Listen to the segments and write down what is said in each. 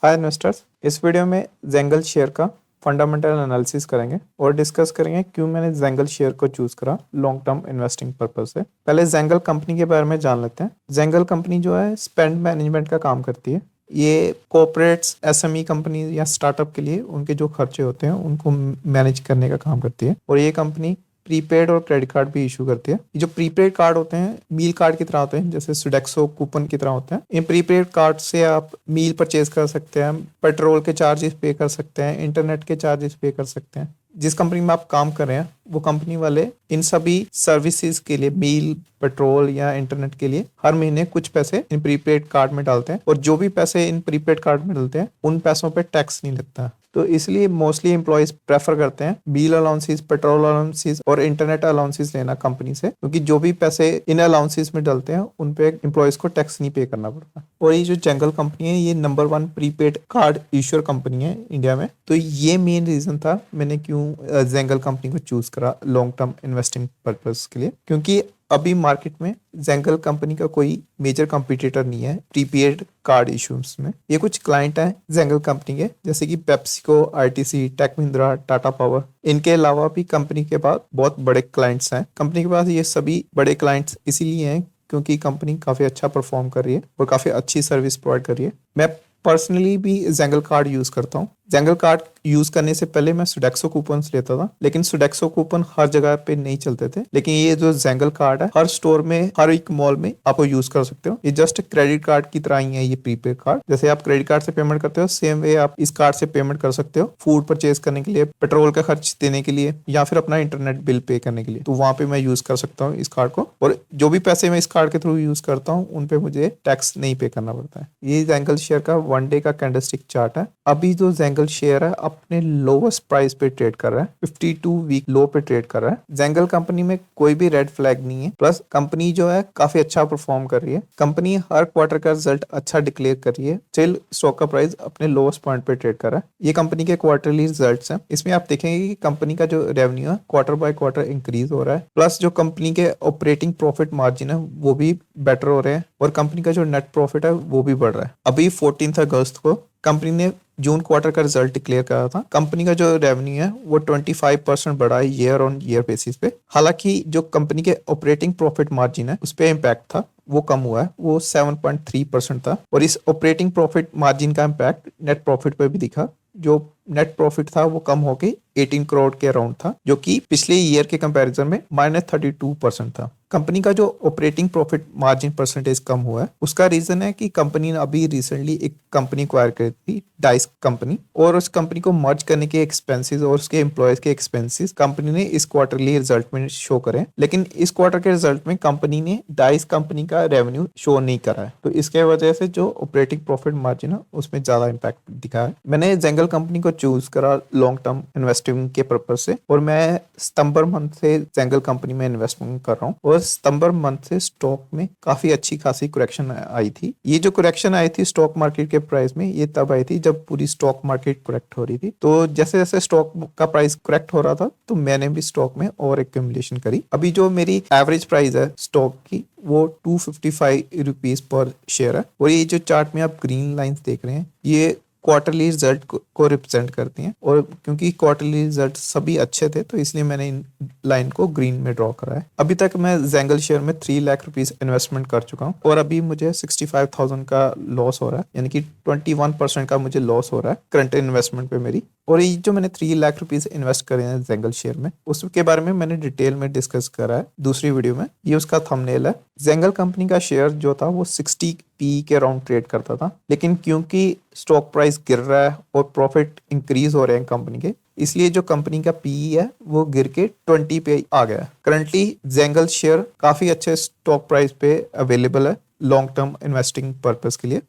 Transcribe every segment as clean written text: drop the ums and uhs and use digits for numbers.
Hi investors, इस video में जेंगल share का फंडामेंटल एनालिसिस करेंगे और डिस्कस करेंगे क्यों मैंने जेंगल शेयर को चूज करा लॉन्ग टर्म इन्वेस्टिंग पर्पस से। पहले जेंगल कंपनी के बारे में जान लेते हैं। जेंगल कंपनी जो है स्पेंड मैनेजमेंट का काम करती है। ये कॉर्पोरेट्स, एसएमई कंपनी या स्टार्टअप के लिए उनके जो खर्चे होते हैं उनको मैनेज करने का काम करती है। और ये कंपनी प्रीपेड और क्रेडिट कार्ड भी इशू करती है। ये जो प्रीपेड कार्ड होते हैं मील कार्ड की तरह होते हैं, जैसे सुडेक्सो कूपन की तरह होते हैं। इन प्रीपेड कार्ड से आप मील परचेज कर सकते हैं, पेट्रोल के चार्जेस पे कर सकते हैं, इंटरनेट के चार्जेस पे कर सकते हैं। जिस कंपनी में आप काम कर रहे हैं वो कंपनी वाले इन सभी सर्विसेज के लिए, मील, पेट्रोल या इंटरनेट के लिए हर महीने कुछ पैसे इन प्रीपेड कार्ड में डालते हैं। और जो भी पैसे इन प्रीपेड कार्ड में डालते हैं उन पैसों पे टैक्स नहीं लगता। तो इसलिए मोस्टली एम्प्लॉयज प्रेफर करते हैं मील अलाउंसेस, पेट्रोल अलाउंसेस और इंटरनेट अलाउंसेस लेना कंपनी से, क्योंकि जो भी पैसे इन अलाउंसेस में डलते हैं उन पे एम्प्लॉयज को टैक्स नहीं पे करना पड़ता। और ये जो जेंगल कंपनी है ये number 1 prepaid card issuer company है इंडिया में। तो ये मेन रीजन था मैंने क्यों जेंगल कंपनी को चूज करा लॉन्ग टर्म इन्वेस्टिंग पर्पज के लिए, क्योंकि अभी मार्केट में जेंगल कंपनी का कोई मेजर कंपटीटर नहीं है प्रीपेड कार्ड इश्यूज में। ये कुछ क्लाइंट हैं जेंगल कंपनी के, जैसे कि PepsiCo, RTC, Tech Mahindra, Tata power. इनके अलावा भी कंपनी के पास बहुत बड़े क्लाइंट्स हैं। कंपनी के पास ये सभी बड़े क्लाइंट्स इसीलिए हैं क्योंकि कंपनी काफी अच्छा परफॉर्म कर रही है और काफी अच्छी सर्विस प्रोवाइड कर रही है। मैं पर्सनली भी जेंगल कार्ड यूज करता हूँ। जेंगल कार्ड यूज करने से पहले मैं सुडेक्सो कूपन्स लेता था, लेकिन सुडेक्सो कूपन हर जगह पे नहीं चलते थे। लेकिन ये जो जेंगल कार्ड है हर स्टोर में, हर एक मॉल में आप यूज कर सकते हो। ये जस्ट क्रेडिट कार्ड की तरह ही है ये प्रीपेड कार्ड। जैसे आप क्रेडिट कार्ड से पेमेंट करते हो सेम वे आप इस कार्ड से पेमेंट कर सकते हो, फूड परचेज करने के लिए, पेट्रोल का खर्च देने के लिए या फिर अपना इंटरनेट बिल पे करने के लिए। तो वहां पे मैं यूज कर सकता हूँ इस कार्ड को, और जो भी पैसे मैं इस कार्ड के थ्रू यूज करता हूँ उन पे मुझे टैक्स नहीं पे करना पड़ता है। ये जेंगल शेयर का 1 डे का कैंडलस्टिक चार्ट है। अभी जो जेंगल शेयर है अपने लोवेस्ट प्राइस पे ट्रेड कर रहा है, 52 वीक लो पे ट्रेड कर रहा है। जेंगल कंपनी में कोई भी रेड फ्लैग नहीं है, प्लस कंपनी जो है काफी अच्छा परफॉर्म कर रही है। कंपनी हर क्वार्टर का रिजल्ट अच्छा डिक्लेयर कर रही है, स्टिल स्टॉक का प्राइस अपने लोवेस्ट पॉइंट पे ट्रेड कर रहा है। ये कंपनी के क्वार्टरली रिजल्ट्स हैं। इसमें आप देखेंगे कि कंपनी का जो रेवेन्यू है क्वार्टर बाय क्वार्टर इंक्रीज हो रहा है, प्लस जो कंपनी के ऑपरेटिंग प्रॉफिट मार्जिन है वो भी बेटर हो रहे हैं और कंपनी का जो नेट प्रॉफिट है वो भी बढ़ रहा है। अभी 14 अगस्त को कंपनी ने जून क्वार्टर का रिजल्ट डिक्लेयर करा था। कंपनी का जो रेवेन्यू है वो 25% बढ़ा है ईयर ऑन ईयर बेसिस पे। हालांकि जो कंपनी के ऑपरेटिंग प्रॉफिट मार्जिन है उस पे इम्पैक्ट था, वो कम हुआ है, वो 7.3% था। और इस ऑपरेटिंग प्रॉफिट मार्जिन का इम्पैक्ट नेट प्रॉफिट पे भी दिखा। जो नेट प्रॉफिट था वो कम होके 18 करोड़ के अराउंड था, जो कि पिछले ईयर के कंपैरिजन में -32% था। कंपनी का जो ऑपरेटिंग प्रॉफिट मार्जिन परसेंटेज कम हुआ है उसका रीजन है कि कंपनी ने अभी रिसेंटली एक कंपनी एक्वायर करी थी, डाइस कंपनी, और उस कंपनी को मर्ज करने के एक्सपेंसेस और उसके एम्प्लॉयज के एक्सपेंसेस कंपनी ने इस क्वार्टरली रिजल्ट में शो करे। लेकिन इस क्वार्टर के रिजल्ट में कंपनी ने डाइस कंपनी का रेवेन्यू शो नहीं करा है, तो इसके वजह से जो ऑपरेटिंग प्रॉफिट मार्जिन है उसमें ज्यादा इंपैक्ट दिखा है। मैंने जेंगल कंपनी को चूज करा लॉन्ग टर्म इन्वेस्टिंग के पर्पज से, और मैं सितंबर मंथ से जेंगल कंपनी में इन्वेस्टमेंट कर रहा हूँ। और सितंबर मंथ से स्टॉक में काफी अच्छी खासी करेक्शन आई थी। ये जो करेक्शन आई थी स्टॉक मार्केट के प्राइस में, ये तब आई थी जब पूरी स्टॉक मार्केट करेक्ट हो रही थी। तो जैसे जैसे स्टॉक का प्राइस करेक्ट हो रहा था तो मैंने भी स्टॉक में और एक्यूमुलेशन करी। अभी जो मेरी एवरेज प्राइस है स्टॉक की वो 255 रुपीज पर शेयर है। और ये जो चार्ट में आप ग्रीन लाइंस देख रहे हैं ये क्वार्टरली रिजल्ट को रिप्रेजेंट करती हैं, और क्योंकि क्वार्टरली रिजल्ट सभी अच्छे थे तो इसलिए मैंने इन लाइन को ग्रीन में ड्रॉ करा है। अभी तक मैं जेंगल शेयर में 3 लाख रुपीस इन्वेस्टमेंट कर चुका हूँ और अभी मुझे 65,000 का लॉस हो रहा है, यानी कि 21% का मुझे लॉस हो रहा है करंट इन्वेस्टमेंट पे मेरी। और ये जो मैंने 3 लाख रुपीस इन्वेस्ट करे हैं जेंगल शेयर में उसके बारे में मैंने डिटेल में डिस्कस करा है दूसरी वीडियो में। ये उसका थंबनेल है। जेंगल कंपनी का शेयर जो था वो 60 पी के अराउंड ट्रेड करता था, लेकिन क्योंकि स्टॉक प्राइस गिर रहा है और प्रॉफिट इंक्रीज हो रहे हैं कंपनी के, इसलिए जो कंपनी का पीई है वो गिर के 20 पे आ गया है। करंटली जेंगल शेयर काफी अच्छे स्टॉक प्राइस पे अवेलेबल है लॉन्ग टर्म इन्वेस्टिंग पर्पस के लिए।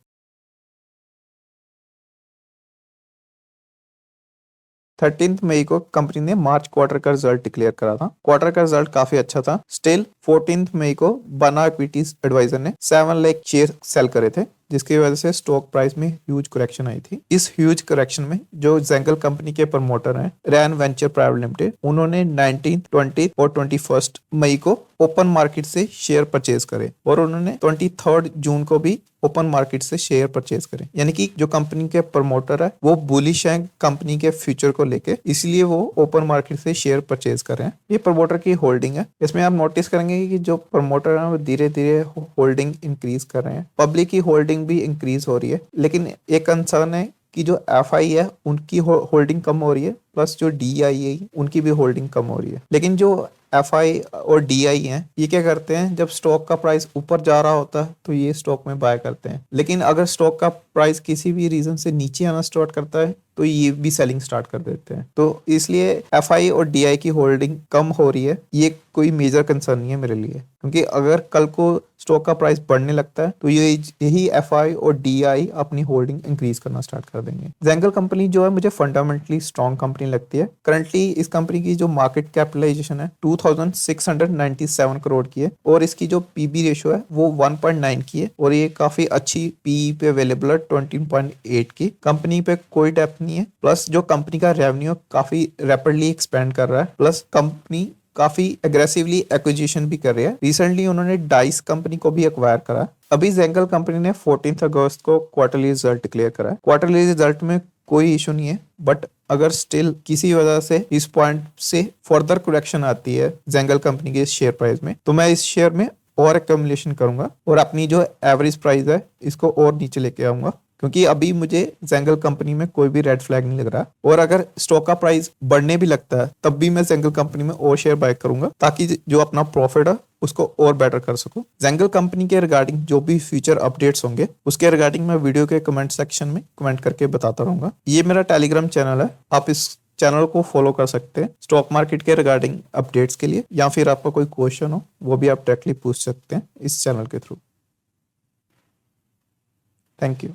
13 मई को कंपनी ने मार्च क्वार्टर का रिजल्ट डिक्लेयर करा था। क्वार्टर का रिजल्ट काफी अच्छा था। स्टिल 14 मई को बना इक्विटीज एडवाइजर ने 7 लाख शेयर सेल करे थे, जिसकी वजह से स्टॉक प्राइस में ह्यूज करेक्शन आई थी। इस ह्यूज करेक्शन में जो जेंगल कंपनी के प्रमोटर हैं रैन वेंचर प्राइवेट लिमिटेड, उन्होंने 19, 20 और 21 मई को ओपन मार्केट से शेयर परचेज करे और उन्होंने 23 जून को भी ओपन मार्केट से शेयर परचेज करें। यानी कि जो कंपनी के प्रमोटर है वो बुलिश है कंपनी के फ्यूचर को लेके, इसलिए वो ओपन मार्केट से शेयर परचेज कर रहे हैं। ये प्रमोटर की होल्डिंग है। इसमें आप नोटिस करेंगे कि जो प्रमोटर है वो धीरे धीरे होल्डिंग इंक्रीज कर रहे हैं। पब्लिक की होल्डिंग भी इंक्रीज हो रही है, लेकिन एक कंसर्न है कि जो एफआई है उनकी होल्डिंग कम हो रही है, प्लस जो डीआई है उनकी भी होल्डिंग कम हो रही है। लेकिन जो एफआई और डीआई हैं ये क्या करते हैं, जब स्टॉक का प्राइस ऊपर जा रहा होता है तो ये स्टॉक में बाय करते हैं, लेकिन अगर स्टॉक का प्राइस किसी भी रीजन से नीचे आना स्टार्ट करता है तो ये भी सेलिंग स्टार्ट कर देते हैं। तो इसलिए एफआई और डीआई की होल्डिंग कम हो रही है, ये कोई मेजर कंसर्न नहीं है मेरे लिए, क्योंकि अगर कल को स्टॉक का प्राइस बढ़ने लगता है तो यही एफआई और डीआई अपनी होल्डिंग इंक्रीज करना स्टार्ट कर देंगे। जेंगल कंपनी जो है मुझे फंडामेंटली स्ट्रॉन्ग कंपनी लगती है। करंटली इस कंपनी की जो मार्केट कैपिटलाइजेशन है 2697 करोड़ की है और इसकी जो पीबी रेशियो है वो 1.9 की है और ये काफी अच्छी पीई पे अवेलेबल है 20.8 की। कंपनी पे कोई डेप्थ नहीं है, प्लस जो कंपनी का रेवेन्यू काफी रैपिडली एक्सपेंड कर रहा है, प्लस कंपनी काफी एग्रेसिवली एक्विजिशन भी कर रही है। रिसेंटली उन्होंने डाइस कंपनी को भी एक्वायर करा। अभी जेंगल कंपनी ने 14 अगस्त को क्वार्टरली रिजल्ट डिक्लेयर करा है। क्वार्टरली रिजल्ट में कोई इशू नहीं है, बट अगर स्टिल किसी वजह से इस पॉइंट से फर्दर करेक्शन आती है जेंगल कंपनी के शेयर प्राइस में, तो मैं इस शेयर में और एक्यूमुलेशन करूंगा और अपनी जो एवरेज प्राइस है इसको और नीचे लेके आऊंगा, क्योंकि अभी मुझे जेंगल कंपनी में कोई भी रेड फ्लैग नहीं लग रहा। और अगर स्टॉक का प्राइस बढ़ने भी लगता है तब भी मैं जेंगल कंपनी में और शेयर बाय करूंगा, ताकि जो अपना प्रॉफिट है उसको और बेटर कर सकूं। जेंगल कंपनी के रिगार्डिंग जो भी फ्यूचर अपडेट्स होंगे उसके रिगार्डिंग मैं वीडियो के कमेंट सेक्शन में कमेंट करके बताता रहूंगा। ये मेरा टेलीग्राम चैनल है, आप इस चैनल को फॉलो कर सकते हैं स्टॉक मार्केट के रिगार्डिंग अपडेट्स के लिए, या फिर आपका कोई क्वेश्चन हो वो भी आप डायरेक्टली पूछ सकते हैं इस चैनल के थ्रू। Thank you.